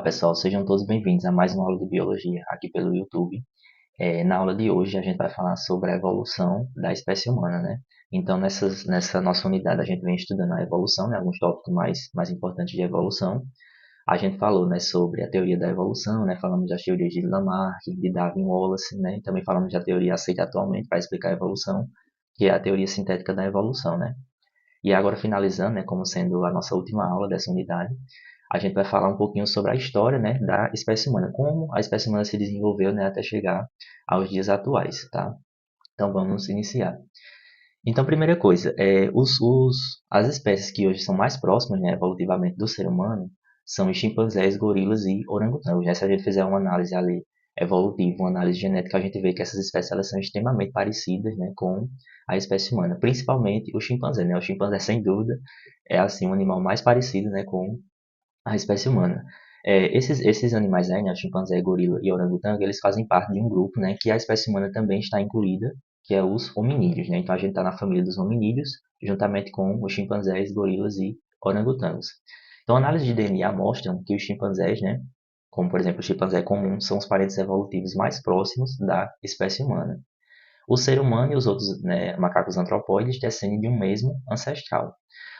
Pessoal, sejam todos bem-vindos a mais uma aula de biologia aqui pelo YouTube. Na aula de hoje a gente vai falar sobre a evolução da espécie humana, né? Então, nessa nossa unidade a gente vem estudando a evolução, né? Alguns tópicos mais importantes de evolução. A gente falou, né, sobre a teoria da evolução, né? Falamos das teorias de Lamarck, de Darwin Wallace, né? E também falamos da teoria aceita atualmente para explicar a evolução, que é a teoria sintética da evolução, né? E agora finalizando, né, como sendo a nossa última aula dessa unidade, a gente vai falar um pouquinho sobre a história, né, da espécie humana, como a espécie humana se desenvolveu, né, até chegar aos dias atuais, tá? Então vamos iniciar. Então, primeira coisa, as espécies que hoje são mais próximas, né, evolutivamente do ser humano são os chimpanzés, gorilas e orangotangos, né? Se a gente fizer uma análise ali evolutiva, uma análise genética, a gente vê que essas espécies elas são extremamente parecidas, né, com a espécie humana, principalmente o chimpanzé, né? O chimpanzé, sem dúvida, é assim o animal mais parecido, né, com a espécie humana. Esses animais aí, né, o chimpanzé, gorila e orangotango, eles fazem parte de um grupo, né, que a espécie humana também está incluída, que é os hominídeos, né? Então a gente está na família dos hominídeos, juntamente com os chimpanzés, gorilas e orangotangos. Então, análises de DNA mostram que os chimpanzés, né, como por exemplo o chimpanzé comum, são os parentes evolutivos mais próximos da espécie humana. O ser humano e os outros, né, macacos antropóides descendem de um mesmo ancestral.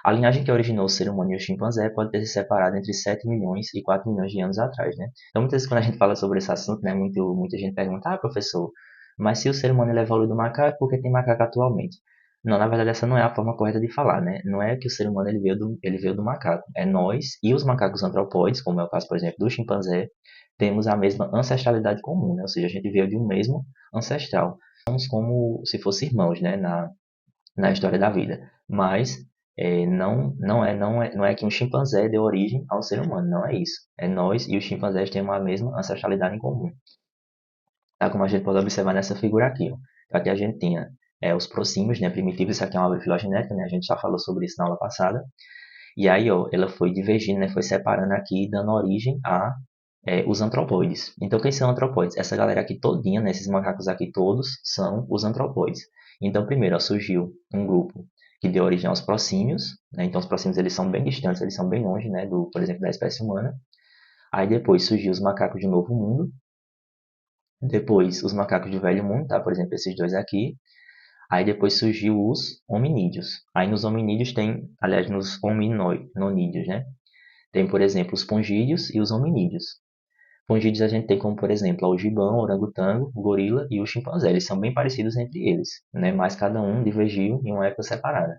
A linhagem que originou o ser humano e o chimpanzé pode ter se separado entre 7 milhões e 4 milhões de anos atrás, né? Então, muitas vezes, quando a gente fala sobre esse assunto, né, muita gente pergunta, professor, mas se o ser humano ele evoluiu do macaco, por que tem macaco atualmente? Não, na verdade, essa não é a forma correta de falar, né? Não é que o ser humano ele veio do macaco. É nós e os macacos antropóides, como é o caso, por exemplo, do chimpanzé, temos a mesma ancestralidade comum, né? Ou seja, a gente veio de um mesmo ancestral. Somos como se fossem irmãos, né? Na história da vida. Mas não é que um chimpanzé deu origem ao ser humano, não é isso. É nós e os chimpanzés temos a mesma ancestralidade em comum. Tá? Como a gente pode observar nessa figura aqui. Ó. Aqui a gente tinha os prosímios, né, primitivos, isso aqui é uma árvore filogenética, né, a gente já falou sobre isso na aula passada. E aí, ó, ela foi divergindo, né, foi separando aqui, dando origem a os antropóides. Então, quem são antropóides? Essa galera aqui todinha, né, esses macacos aqui todos, são os antropóides. Então, primeiro, ó, surgiu um grupo que deu origem aos prosímios, né? Então, os prosímios eles são bem distantes, eles são bem longe, né, por exemplo, da espécie humana. Aí depois surgiu os macacos do Novo Mundo, depois os macacos do Velho Mundo, tá? Por exemplo, esses dois aqui. Aí depois surgiu os hominídeos. Aí nos hominídeos tem, aliás, nos hominonídeos, né? Tem, por exemplo, os pongídeos e os hominídeos. Fungídeos a gente tem como, por exemplo, o gibão, o orangotango, o gorila e o chimpanzé. Eles são bem parecidos entre eles, né? Mas cada um divergiu em uma época separada.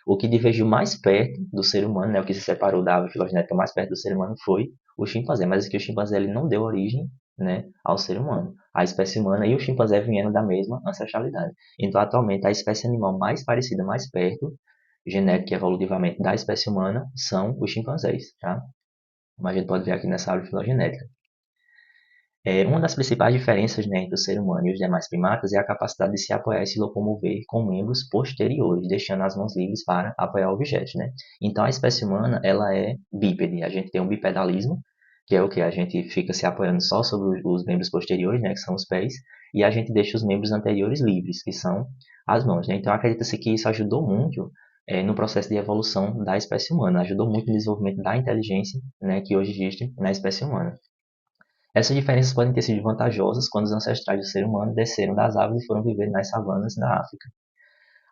O que divergiu mais perto do ser humano, né? O que se separou da árvore filogenética mais perto do ser humano foi o chimpanzé. Mas aqui o chimpanzé ele não deu origem, né, ao ser humano. A espécie humana e o chimpanzé vieram da mesma ancestralidade. Então, atualmente, a espécie animal mais parecida, mais perto, genética e evolutivamente, da espécie humana são os chimpanzés, tá? Como a gente pode ver aqui nessa árvore filogenética. Uma das principais diferenças, né, entre o ser humano e os demais primatas é a capacidade de se apoiar e se locomover com membros posteriores, deixando as mãos livres para apoiar objetos, né? Então, a espécie humana, ela é bípede. A gente tem um bipedalismo, que é o que a gente fica se apoiando só sobre os membros posteriores, né, que são os pés, e a gente deixa os membros anteriores livres, que são as mãos, né? Então, acredita-se que isso ajudou muito no processo de evolução da espécie humana, ajudou muito no desenvolvimento da inteligência, né, que hoje existe na espécie humana. Essas diferenças podem ter sido vantajosas quando os ancestrais do ser humano desceram das árvores e foram viver nas savanas da África.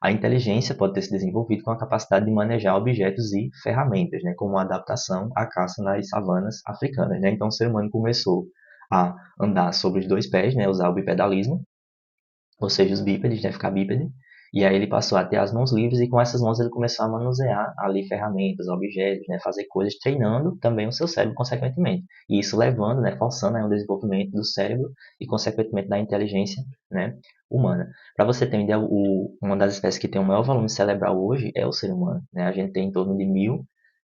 A inteligência pode ter se desenvolvido com a capacidade de manejar objetos e ferramentas, né, como a adaptação à caça nas savanas africanas. Né? Então, o ser humano começou a andar sobre os dois pés, né, usar o bipedalismo, ou seja, os bípedes, né, ficar bípede, e aí ele passou a ter as mãos livres e com essas mãos ele começou a manusear ali ferramentas, objetos, né, fazer coisas, treinando também o seu cérebro consequentemente. E isso levando, né, forçando aí um desenvolvimento do cérebro e consequentemente da inteligência, né, humana. Para você ter uma ideia, uma das espécies que tem o maior volume cerebral hoje é o ser humano. Né? A gente tem em torno de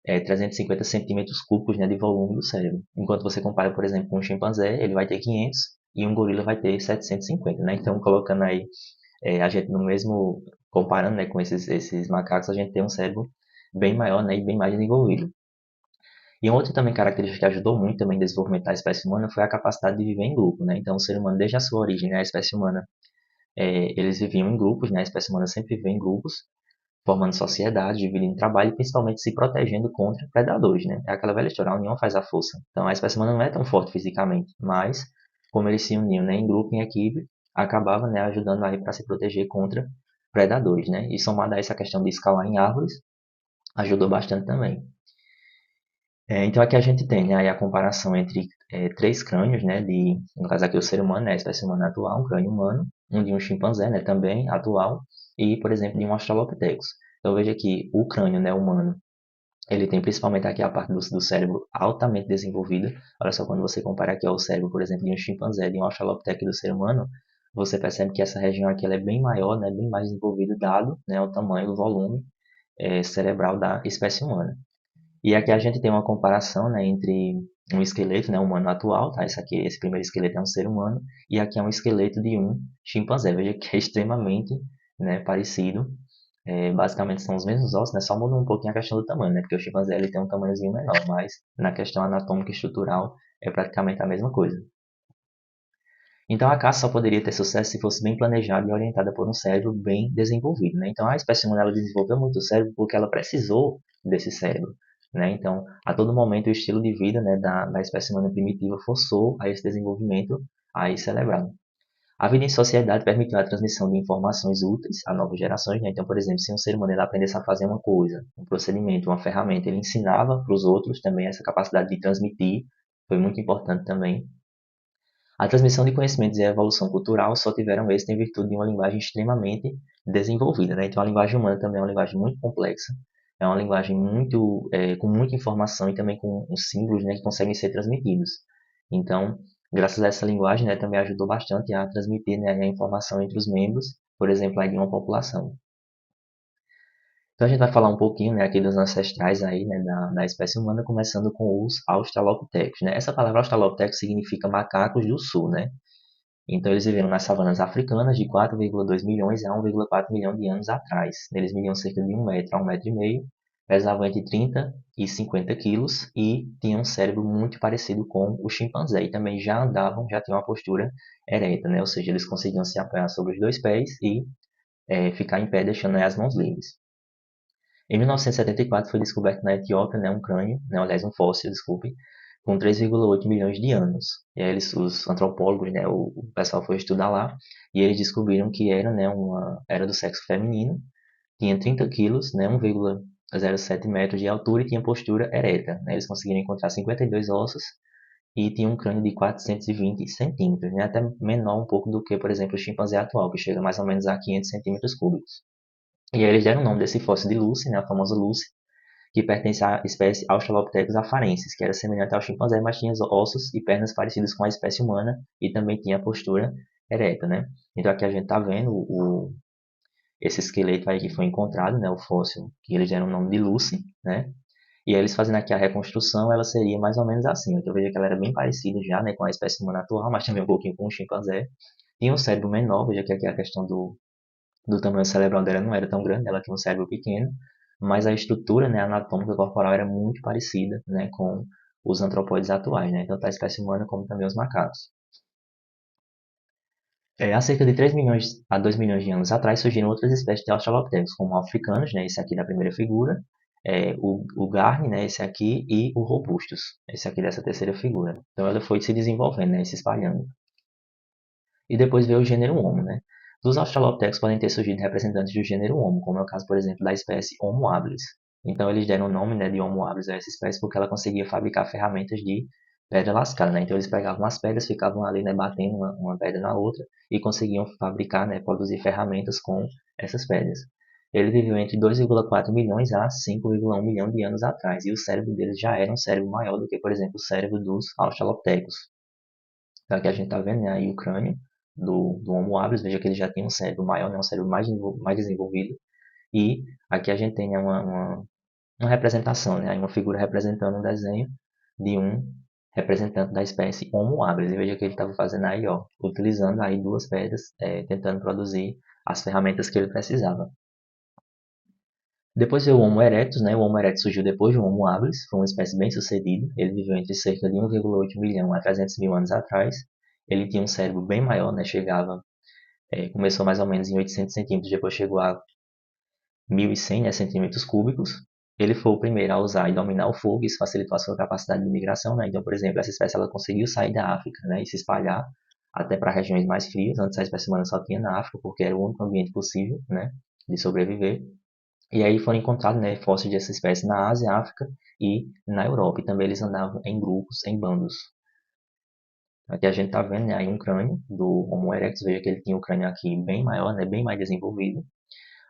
1.350 centímetros cúbicos, né, de volume do cérebro. Enquanto você compara, por exemplo, com um chimpanzé, ele vai ter 500 e um gorila vai ter 750, né? Então, colocando aí a gente no mesmo, comparando, né, com esses macacos, a gente tem um cérebro bem maior, né, e bem mais desenvolvido. E uma outra também característica que ajudou muito também no desenvolvimento da espécie humana foi a capacidade de viver em grupo, né? Então, o ser humano, desde a sua origem, né, a espécie humana, eles viviam em grupos, né? A espécie humana sempre viveu em grupos, formando sociedade, dividindo trabalho e principalmente se protegendo contra predadores, né? É aquela velha história, a união faz a força. Então a espécie humana não é tão forte fisicamente, mas como eles se uniam, né, em grupo, em equipe, acabava, né, ajudando aí para se proteger contra predadores, né? E somado a essa questão de escalar em árvores, ajudou bastante também. Então aqui a gente tem, né, aí a comparação entre três crânios, né, no caso aqui o ser humano, né, a espécie humana atual, um crânio humano, um de um chimpanzé, né, também atual, e, por exemplo, de um Australopithecus. Então veja que o crânio, né, humano, ele tem principalmente aqui a parte do cérebro altamente desenvolvida. Olha só, quando você compara aqui ao cérebro, por exemplo, de um chimpanzé, de um Australopithecus e do ser humano, você percebe que essa região aqui ela é bem maior, né, bem mais desenvolvida, dado, né, o tamanho, o volume cerebral da espécie humana. E aqui a gente tem uma comparação, né, entre um esqueleto, né, humano atual, tá? Esse primeiro esqueleto é um ser humano, e aqui é um esqueleto de um chimpanzé. Veja que é extremamente, né, parecido. Basicamente são os mesmos ossos, né? Só muda um pouquinho a questão do tamanho, né? Porque o chimpanzé ele tem um tamanhozinho menor, mas na questão anatômica e estrutural é praticamente a mesma coisa. Então a caça só poderia ter sucesso se fosse bem planejada e orientada por um cérebro bem desenvolvido, né? Então a espécie humana ela desenvolveu muito o cérebro porque ela precisou desse cérebro, né? Então a todo momento o estilo de vida, né, da espécie humana primitiva forçou a esse desenvolvimento aí cerebral. A vida em sociedade permitiu a transmissão de informações úteis a novas gerações, né? Então, por exemplo, se um ser humano ele aprendesse a fazer uma coisa, um procedimento, uma ferramenta, ele ensinava para os outros também essa capacidade de transmitir, foi muito importante também. A transmissão de conhecimentos e a evolução cultural só tiveram êxito em virtude de uma linguagem extremamente desenvolvida, né? Então, a linguagem humana também é uma linguagem muito complexa, é uma linguagem com muita informação e também com os símbolos, né, que conseguem ser transmitidos. Então, graças a essa linguagem, né, também ajudou bastante a transmitir, né, a informação entre os membros, por exemplo, aí de uma população. Então a gente vai falar um pouquinho, né, aqui dos ancestrais aí, né, da espécie humana, começando com os Australopithecus, né? Essa palavra Australopithecus significa macacos do sul, né? Então eles viveram nas savanas africanas de 4,2 milhões a 1,4 milhão de anos atrás. Eles mediam cerca de 1 metro a 1,5 metro, pesavam entre 30 e 50 quilos e tinham um cérebro muito parecido com o chimpanzé. E também já andavam, já tinham uma postura ereta, né? Ou seja, eles conseguiam se apoiar sobre os dois pés e ficar em pé deixando, né, as mãos livres. Em 1974 foi descoberto na Etiópia, né, um crânio, né, aliás um fóssil, desculpe, com 3,8 milhões de anos. E aí os antropólogos, né, o pessoal foi estudar lá e eles descobriram que era, né, era do sexo feminino, tinha 30 quilos, né, 1,07 metros de altura e tinha postura ereta. Né, eles conseguiram encontrar 52 ossos e tinha um crânio de 420 centímetros, né, até menor um pouco do que, por exemplo, o chimpanzé atual, que chega mais ou menos a 500 centímetros cúbicos. E aí eles deram o nome desse fóssil de Lucy, né, a famosa Lucy, que pertence à espécie Australopithecus afarensis, que era semelhante ao chimpanzé, mas tinha ossos e pernas parecidos com a espécie humana e também tinha a postura ereta, né? Então aqui a gente está vendo esse esqueleto aí que foi encontrado, né, o fóssil, que eles deram o nome de Lucy, né? E aí eles fazendo aqui a reconstrução, ela seria mais ou menos assim. Então veja que ela era bem parecida já, né, com a espécie humana atual, mas também um pouquinho com o chimpanzé. Tinha um cérebro menor, veja que aqui a questão do tamanho cerebral dela não era tão grande, ela tinha um cérebro pequeno, mas a estrutura, né, anatômica corporal era muito parecida, né, com os antropóides atuais, né, tanto a espécie humana como também os macacos. Há cerca de 3 milhões a 2 milhões de anos atrás surgiram outras espécies de australopithecus, como o africanos, né, esse aqui da primeira figura, o Garne, né, esse aqui, e o Robustus, esse aqui dessa terceira figura. Então ela foi se desenvolvendo, né, se espalhando. E depois veio o gênero Homo, né? Dos Australopithecus podem ter surgido representantes do gênero Homo, como é o caso, por exemplo, da espécie Homo habilis. Então eles deram o nome, né, de Homo habilis a essa espécie porque ela conseguia fabricar ferramentas de pedra lascada, né? Então eles pegavam as pedras, ficavam ali, né, batendo uma pedra na outra e conseguiam fabricar, né, produzir ferramentas com essas pedras. Ele viveu entre 2,4 milhões a 5,1 milhão de anos atrás e o cérebro deles já era um cérebro maior do que, por exemplo, o cérebro dos Australopithecus. Então aqui a gente está vendo, né, aí o crânio do Homo habilis, veja que ele já tem um cérebro maior, né, um cérebro mais desenvolvido. E aqui a gente tem, né, uma representação, né, uma figura representando um desenho de um representante da espécie Homo habilis. E veja que ele estava fazendo aí, ó, utilizando aí duas pedras, tentando produzir as ferramentas que ele precisava. Depois veio o Homo erectus, né? O Homo erectus surgiu depois do Homo habilis, foi uma espécie bem sucedida. Ele viveu entre cerca de 1,8 milhão a 300 mil anos atrás. Ele tinha um cérebro bem maior, né? Começou mais ou menos em 800 centímetros, depois chegou a 1.100, né, centímetros cúbicos. Ele foi o primeiro a usar e dominar o fogo, isso facilitou a sua capacidade de migração, né? Então, por exemplo, essa espécie ela conseguiu sair da África, né, e se espalhar até para regiões mais frias. Antes a espécie humana só tinha na África, porque era o único ambiente possível, né, de sobreviver. E aí foram encontrados, né, fósseis dessa espécie na Ásia, África e na Europa. E também eles andavam em grupos, em bandos. Aqui a gente está vendo, né, aí um crânio do Homo erectus. Veja que ele tinha o crânio aqui bem maior, né, bem mais desenvolvido.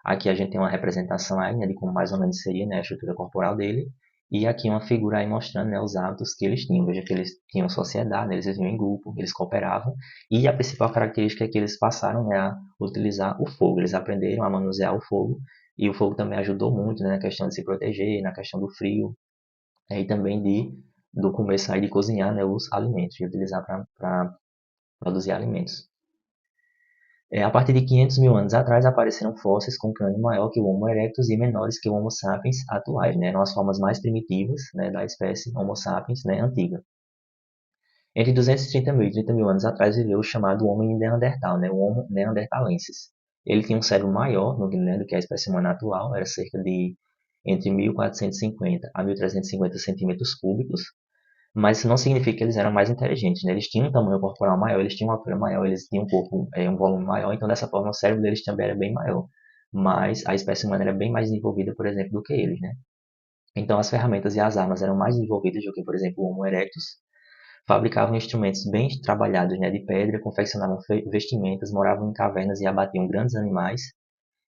Aqui a gente tem uma representação aí, né, de como mais ou menos seria, né, a estrutura corporal dele. E aqui uma figura aí mostrando, né, os hábitos que eles tinham. Veja que eles tinham sociedade, né, eles viviam em grupo, eles cooperavam. E a principal característica é que eles passaram, né, a utilizar o fogo. Eles aprenderam a manusear o fogo. E o fogo também ajudou muito, né, na questão de se proteger, na questão do frio. E também do começo aí de cozinhar, né, os alimentos, de utilizar para produzir alimentos. A partir de 500 mil anos atrás, apareceram fósseis com crânio maior que o Homo erectus e menores que o Homo sapiens atuais, né? Eram as formas mais primitivas, né, da espécie Homo sapiens, né, antiga. Entre 230 mil e 30 mil anos atrás viveu o chamado Homem Neandertal, né, o Homo neanderthalensis. Ele tinha um cérebro maior né, do que a espécie humana atual, era cerca de entre 1.450 a 1.350 centímetros cúbicos, mas isso não significa que eles eram mais inteligentes, né? Eles tinham um tamanho corporal maior, eles tinham uma altura maior, eles tinham um corpo, um volume maior, então dessa forma o cérebro deles também era bem maior. Mas a espécie humana era bem mais desenvolvida, por exemplo, do que eles, né? Então as ferramentas e as armas eram mais desenvolvidas do que, por exemplo, o Homo erectus. Fabricavam instrumentos bem trabalhados, né, de pedra, confeccionavam vestimentas, moravam em cavernas e abatiam grandes animais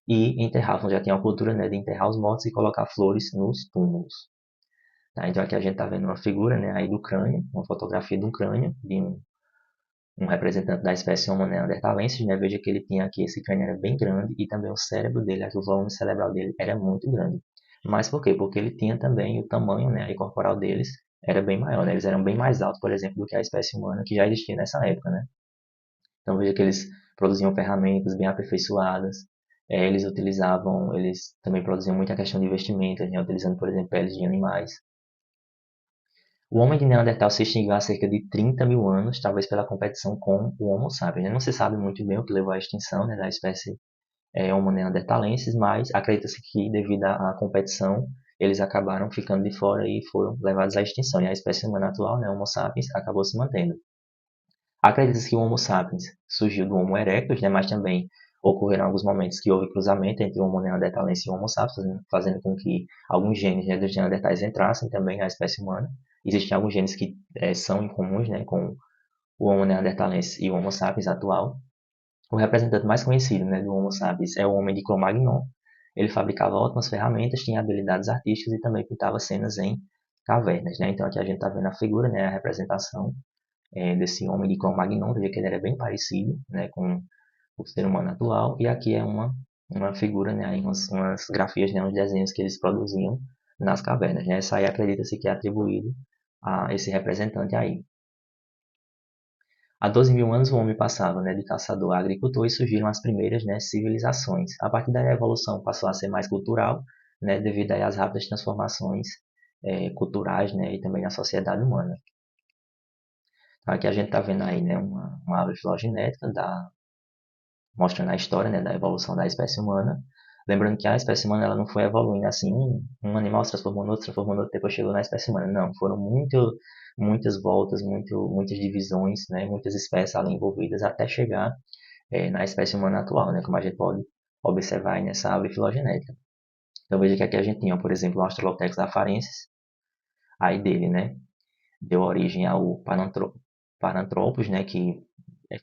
e enterravam, já tinha uma cultura, né, de enterrar os mortos e colocar flores nos túmulos. Tá? Então aqui a gente está vendo uma figura, né, aí do crânio, uma fotografia de um crânio de um representante da espécie Homo neanderthalensis, né? Veja que ele tinha aqui, esse crânio era bem grande e também o cérebro dele, aqui o volume cerebral dele era muito grande. Mas por quê? Porque ele tinha também o tamanho, né, corporal deles era bem maior, né? Eles eram bem mais altos, por exemplo, do que a espécie humana que já existia nessa época, né? Então veja que eles produziam ferramentas bem aperfeiçoadas, eles também produziam muita questão de vestimentas, né, utilizando, por exemplo, peles de animais. O homem de Neandertal se extinguiu há cerca de 30 mil anos, talvez pela competição com o Homo sapiens, né? Não se sabe muito bem o que levou à extinção, né, da espécie Homo neanderthalensis, mas acredita-se que devido à competição eles acabaram ficando de fora e foram levados à extinção. E a espécie humana atual, né, Homo sapiens, acabou se mantendo. Acredita-se que o Homo sapiens surgiu do Homo erectus, né, mas também ocorreram alguns momentos que houve cruzamento entre o Homo neanderthalensis e o Homo sapiens, fazendo com que alguns genes, né, dos neandertais entrassem também na espécie humana. Existem alguns genes que são incomuns, né, com o Homo neanderthalensis e o Homo sapiens atual. O representante mais conhecido, né, do Homo sapiens é o homem de Cro-Magnon. Ele fabricava ótimas ferramentas, tinha habilidades artísticas e também pintava cenas em cavernas, né? Então aqui a gente está vendo a figura, né, a representação desse homem de Cro-Magnon, veja que ele era bem parecido, né, com o ser humano atual. E aqui é uma figura, né, aí umas grafias, né, uns desenhos que eles produziam nas cavernas, né? Essa aí acredita-se que é atribuído a esse representante aí. Há 12 mil anos o homem passava, né, de caçador a agricultor e surgiram as primeiras, né, civilizações. A partir daí a evolução passou a ser mais cultural, né, devido aí às rápidas transformações culturais, né, e também na sociedade humana. Então, aqui a gente está vendo aí, né, uma árvore filogenética mostrando a história, né, da evolução da espécie humana. Lembrando que a espécie humana ela não foi evoluindo assim, um animal se transformou no outro, depois chegou na espécie humana. Não, foram muitas voltas, muitas divisões, né, muitas espécies ali envolvidas até chegar na espécie humana atual, né, como a gente pode observar aí nessa árvore filogenética. Então veja que aqui a gente tinha, por exemplo, o Australopithecus afarensis, aí dele, né, deu origem ao Paranthropus, né, que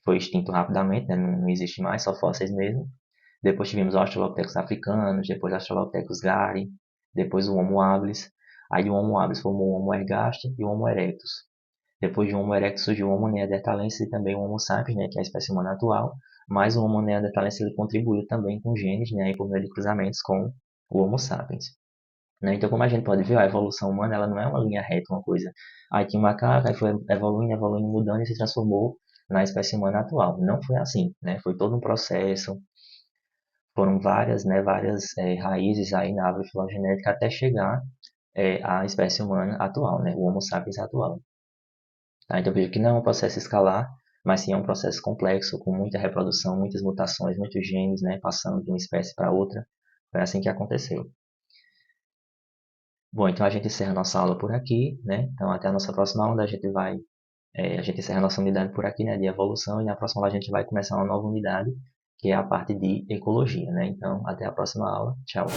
foi extinto rapidamente, né, não existe mais, só fósseis mesmo. Depois tivemos os Australopithecus africanos, depois o Australopithecus gari, depois o Homo habilis. Aí do Homo habilis formou o Homo ergaster e o Homo erectus. Depois de Homo erectus surgiu o Homo neanderthalensis e também o Homo sapiens, né, que é a espécie humana atual. Mas o Homo neanderthalensis ele contribuiu também com genes, né, por meio de cruzamentos com o Homo sapiens. Né? Então, como a gente pode ver, a evolução humana ela não é uma linha reta, uma coisa. Aí tinha um macaco, aí foi evoluindo, mudando e se transformou na espécie humana atual. Não foi assim, né? Foi todo um processo, foram várias raízes aí na árvore filogenética até chegar à espécie humana atual, né? O Homo sapiens atual. Tá? Então veja que não é um processo escalar, mas sim é um processo complexo, com muita reprodução, muitas mutações, muitos genes, né? Passando de uma espécie para outra, Foi assim que aconteceu. Bom, então a gente encerra nossa aula por aqui, né? Então até a nossa próxima aula a gente encerra a nossa unidade por aqui, né, de evolução, e na próxima aula a gente vai começar uma nova unidade, que é a parte de ecologia, né? Então até a próxima aula. Tchau.